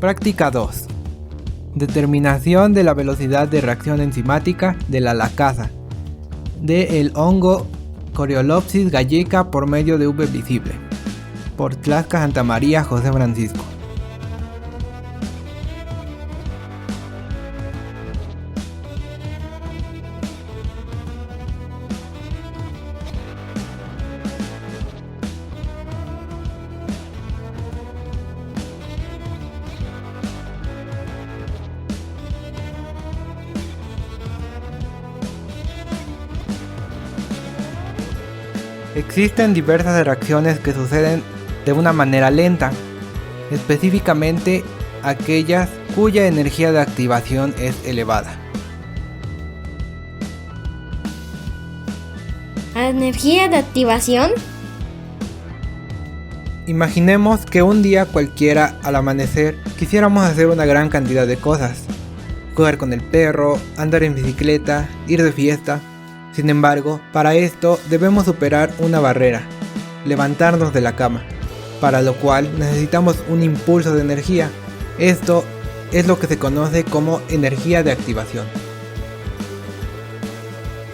Práctica 2. Determinación de la velocidad de reacción enzimática de la lacasa del hongo Coreopsis gallica por medio de UV visible. Por Tlaxcala Santa María José Francisco. Existen diversas reacciones que suceden de una manera lenta, específicamente aquellas cuya energía de activación es elevada. ¿Energía de activación? Imaginemos que un día cualquiera al amanecer quisiéramos hacer una gran cantidad de cosas: jugar con el perro, andar en bicicleta, ir de fiesta. Sin embargo, para esto debemos superar una barrera, levantarnos de la cama, para lo cual necesitamos un impulso de energía. Esto es lo que se conoce como energía de activación.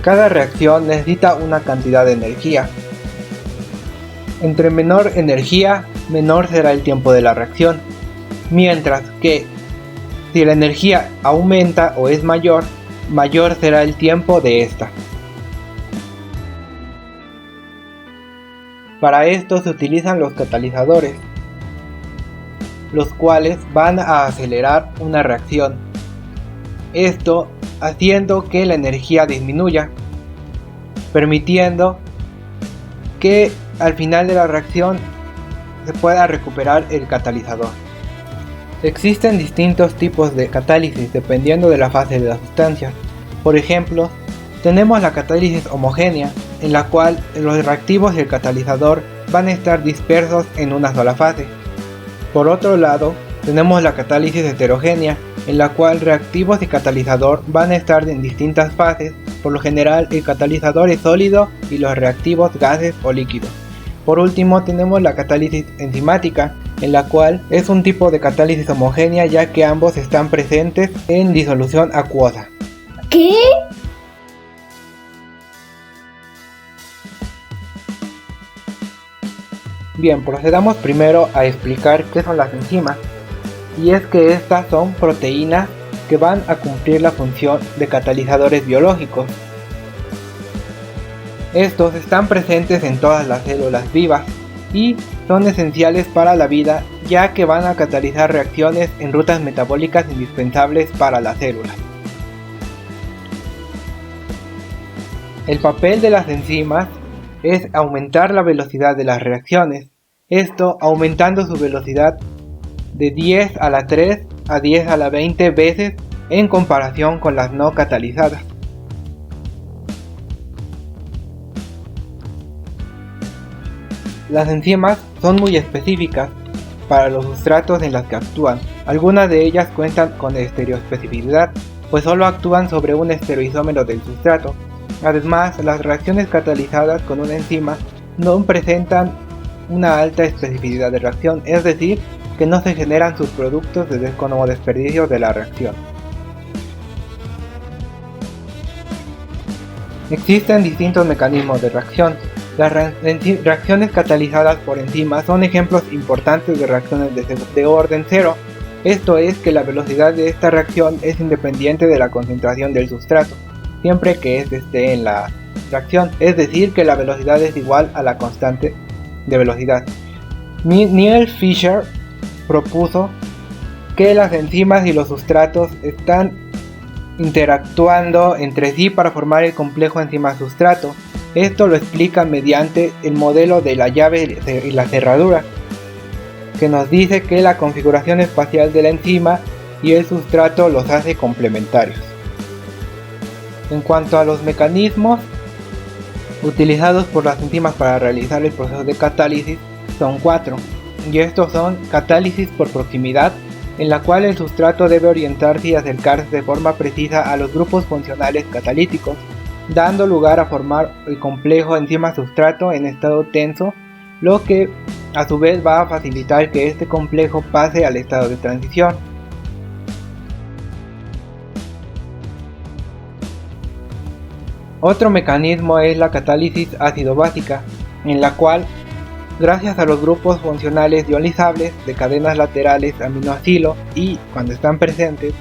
Cada reacción necesita una cantidad de energía. Entre menor energía, menor será el tiempo de la reacción, mientras que si la energía aumenta o es mayor, mayor será el tiempo de esta. Para esto se utilizan los catalizadores, los cuales van a acelerar una reacción, esto haciendo que la energía disminuya, permitiendo que al final de la reacción se pueda recuperar el catalizador. Existen distintos tipos de catálisis dependiendo de la fase de la sustancia. Por ejemplo, tenemos la catálisis homogénea, en la cual los reactivos y el catalizador van a estar dispersos en una sola fase. Por otro lado, tenemos la catálisis heterogénea, en la cual reactivos y catalizador van a estar en distintas fases. Por lo general, el catalizador es sólido y los reactivos gases o líquidos. Por último, tenemos la catálisis enzimática, en la cual es un tipo de catálisis homogénea, ya que ambos están presentes en disolución acuosa. ¿Qué? Bien, procedamos primero a explicar qué son las enzimas, y es que estas son proteínas que van a cumplir la función de catalizadores biológicos. Estos están presentes en todas las células vivas y son esenciales para la vida, ya que van a catalizar reacciones en rutas metabólicas indispensables para la célula. El papel de las enzimas es aumentar la velocidad de las reacciones, esto aumentando su velocidad de 10 a la 3 a 10 a la 20 veces en comparación con las no catalizadas. Las enzimas son muy específicas para los sustratos en los que actúan. Algunas de ellas cuentan con estereoespecificidad, pues solo actúan sobre un estereoisómero del sustrato. Además, las reacciones catalizadas con una enzima no presentan una alta especificidad de reacción, es decir, que no se generan subproductos como desperdicios de la reacción. Existen distintos mecanismos de reacción. Las reacciones catalizadas por enzimas son ejemplos importantes de reacciones de orden cero. Esto es que la velocidad de esta reacción es independiente de la concentración del sustrato, siempre que éste esté en la reacción, es decir, que la velocidad es igual a la constante de velocidad. Neil Fisher propuso que las enzimas y los sustratos están interactuando entre sí para formar el complejo enzima-sustrato. Esto lo explica mediante el modelo de la llave y la cerradura, que nos dice que la configuración espacial de la enzima y el sustrato los hace complementarios. En cuanto a los mecanismos utilizados por las enzimas para realizar el proceso de catálisis, son 4, y estos son catálisis por proximidad, en la cual el sustrato debe orientarse y acercarse de forma precisa a los grupos funcionales catalíticos, dando lugar a formar el complejo enzima-sustrato en estado tenso, lo que a su vez va a facilitar que este complejo pase al estado de transición. Otro mecanismo es la catálisis ácido-básica, en la cual, gracias a los grupos funcionales ionizables de cadenas laterales aminoacilo y, cuando están presentes,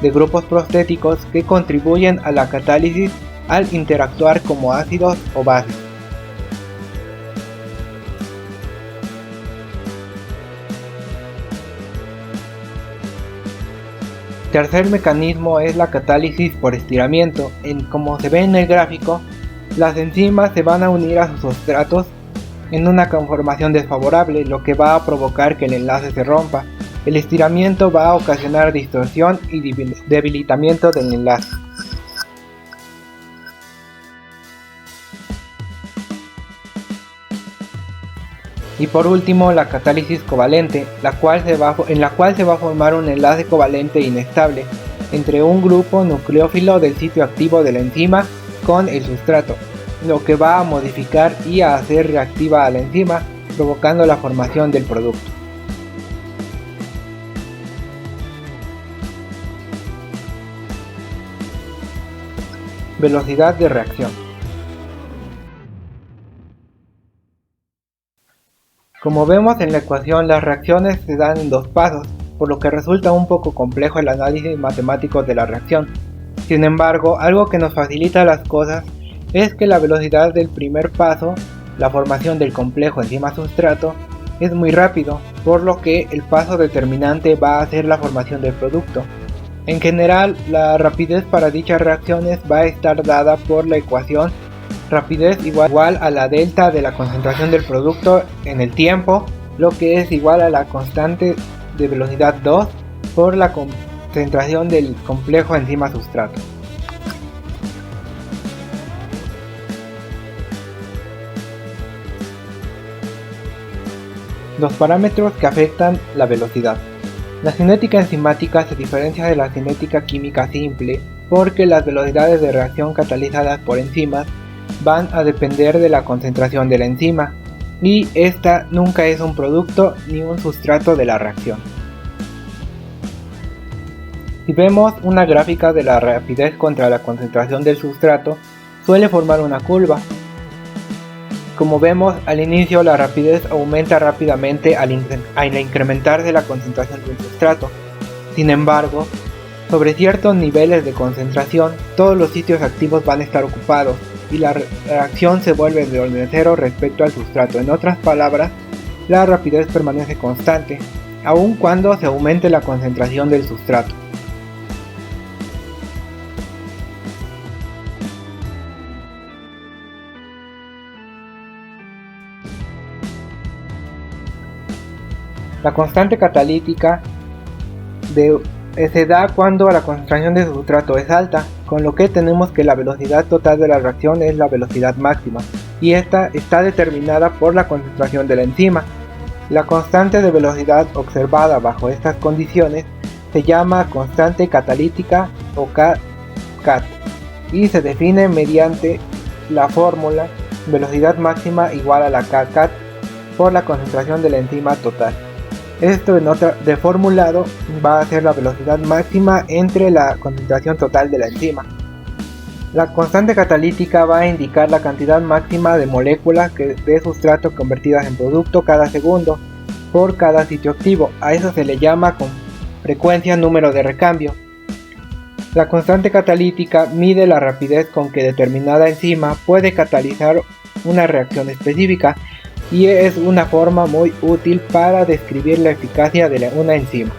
de grupos prostéticos que contribuyen a la catálisis al interactuar como ácidos o bases. Tercer mecanismo es la catálisis por estiramiento. Como se ve en el gráfico, las enzimas se van a unir a sus sustratos en una conformación desfavorable, lo que va a provocar que el enlace se rompa. El estiramiento va a ocasionar distorsión y debilitamiento del enlace. Y por último, la catálisis covalente, en la cual se va a formar un enlace covalente inestable entre un grupo nucleófilo del sitio activo de la enzima con el sustrato, lo que va a modificar y a hacer reactiva a la enzima, provocando la formación del producto. Velocidad de reacción. Como vemos en la ecuación, las reacciones se dan en dos pasos, por lo que resulta un poco complejo el análisis matemático de la reacción. Sin embargo, algo que nos facilita las cosas es que la velocidad del primer paso, la formación del complejo enzima-sustrato, es muy rápido, por lo que el paso determinante va a ser la formación del producto. En general, la rapidez para dichas reacciones va a estar dada por la ecuación rapidez igual a la delta de la concentración del producto en el tiempo, lo que es igual a la constante de velocidad 2 por la concentración del complejo enzima-sustrato. Los parámetros que afectan la velocidad. La cinética enzimática se diferencia de la cinética química simple porque las velocidades de reacción catalizadas por enzimas van a depender de la concentración de la enzima, y esta nunca es un producto ni un sustrato de la reacción. Si vemos una gráfica de la rapidez contra la concentración del sustrato, suele formar una curva. Como vemos, al inicio la rapidez aumenta rápidamente al incrementarse la concentración del sustrato. Sin embargo, sobre ciertos niveles de concentración, todos los sitios activos van a estar ocupados y la reacción se vuelve de orden cero respecto al sustrato. En otras palabras, la rapidez permanece constante, aun cuando se aumente la concentración del sustrato. La constante catalítica se da cuando la concentración de sustrato es alta, con lo que tenemos que la velocidad total de la reacción es la velocidad máxima, y esta está determinada por la concentración de la enzima. La constante de velocidad observada bajo estas condiciones se llama constante catalítica o Cat, y se define mediante la fórmula velocidad máxima igual a la Kcat por la concentración de la enzima total. Esto de formulado va a ser la velocidad máxima entre la concentración total de la enzima. La constante catalítica va a indicar la cantidad máxima de moléculas de sustrato convertidas en producto cada segundo por cada sitio activo. A eso se le llama con frecuencia número de recambio. La constante catalítica mide la rapidez con que determinada enzima puede catalizar una reacción específica, y es una forma muy útil para describir la eficacia de una enzima.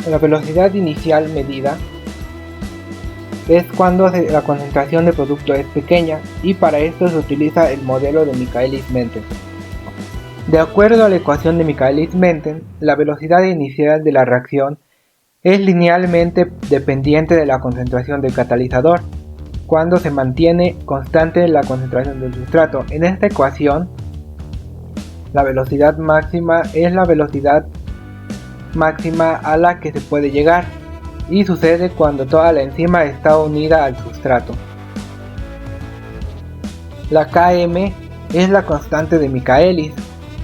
La velocidad inicial medida es cuando la concentración de producto es pequeña, y para esto se utiliza el modelo de Michaelis-Menten. De acuerdo a la ecuación de Michaelis-Menten, la velocidad inicial de la reacción es linealmente dependiente de la concentración del catalizador, cuando se mantiene constante la concentración del sustrato. En esta ecuación, la velocidad máxima es la velocidad máxima a la que se puede llegar, y sucede cuando toda la enzima está unida al sustrato. La Km es la constante de Michaelis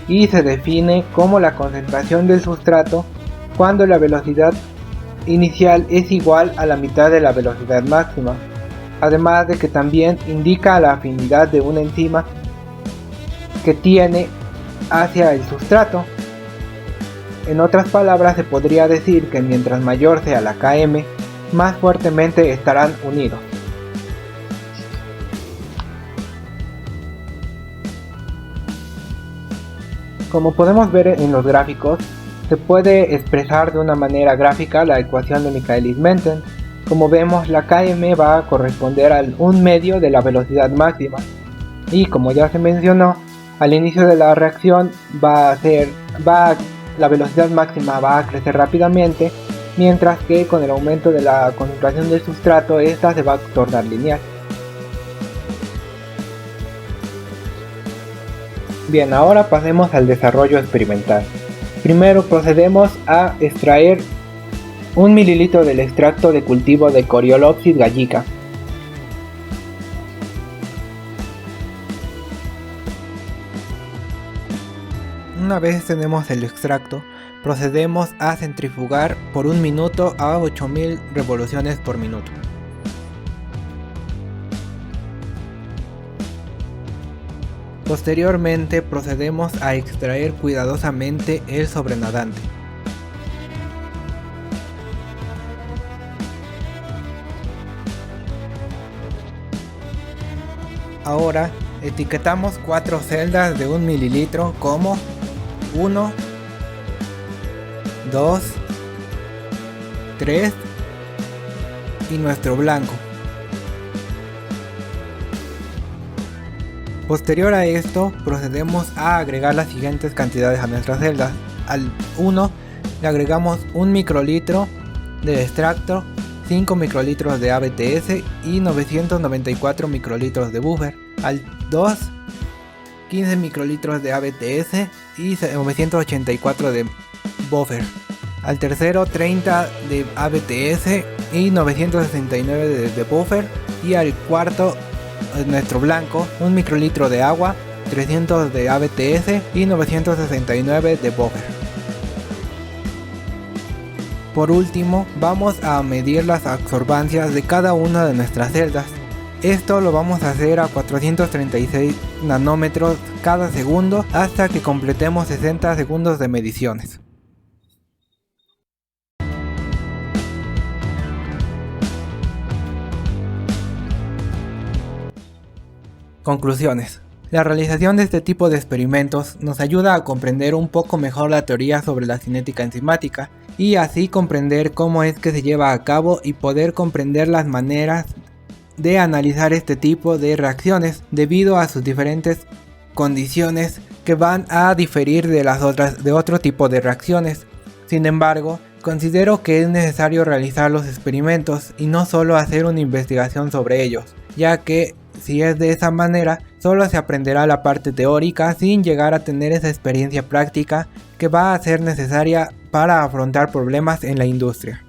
y se define como la concentración del sustrato cuando la velocidad inicial es igual a la mitad de la velocidad máxima, además de que también indica la afinidad de una enzima que tiene hacia el sustrato. En otras palabras, se podría decir que mientras mayor sea la Km, más fuertemente estarán unidos. Como podemos ver en los gráficos, se puede expresar de una manera gráfica la ecuación de Michaelis-Menten. Como vemos, la Km va a corresponder al 1/2 de la velocidad máxima, y como ya se mencionó, al inicio de la reacción la velocidad máxima va a crecer rápidamente, mientras que con el aumento de la concentración del sustrato, esta se va a tornar lineal. Bien, ahora pasemos al desarrollo experimental. Primero procedemos a extraer 1 mililitro del extracto de cultivo de Coriolopsis gallica. Una vez tenemos el extracto, procedemos a centrifugar por 1 minuto a 8000 revoluciones por minuto. Posteriormente procedemos a extraer cuidadosamente el sobrenadante. Ahora etiquetamos 4 celdas de 1 mililitro como 1, 2, 3 y nuestro blanco. Posterior a esto, procedemos a agregar las siguientes cantidades a nuestras celdas. Al 1 le agregamos 1 microlitro de extracto, 5 microlitros de ABTS y 994 microlitros de buffer. Al 2, 15 microlitros de ABTS y 984 de buffer. Al tercero, 30 de ABTS y 969 de buffer. Y al cuarto, nuestro blanco, 1 microlitro de agua, 300 de ABTS y 969 de buffer. Por último, vamos a medir las absorbancias de cada una de nuestras celdas. Esto lo vamos a hacer a 436 nanómetros cada segundo hasta que completemos 60 segundos de mediciones. Conclusiones. La realización de este tipo de experimentos nos ayuda a comprender un poco mejor la teoría sobre la cinética enzimática y así comprender cómo es que se lleva a cabo y poder comprender las maneras de analizar este tipo de reacciones debido a sus diferentes condiciones que van a diferir de otro tipo de reacciones. Sin embargo, considero que es necesario realizar los experimentos y no solo hacer una investigación sobre ellos, ya que si es de esa manera, solo se aprenderá la parte teórica sin llegar a tener esa experiencia práctica que va a ser necesaria para afrontar problemas en la industria.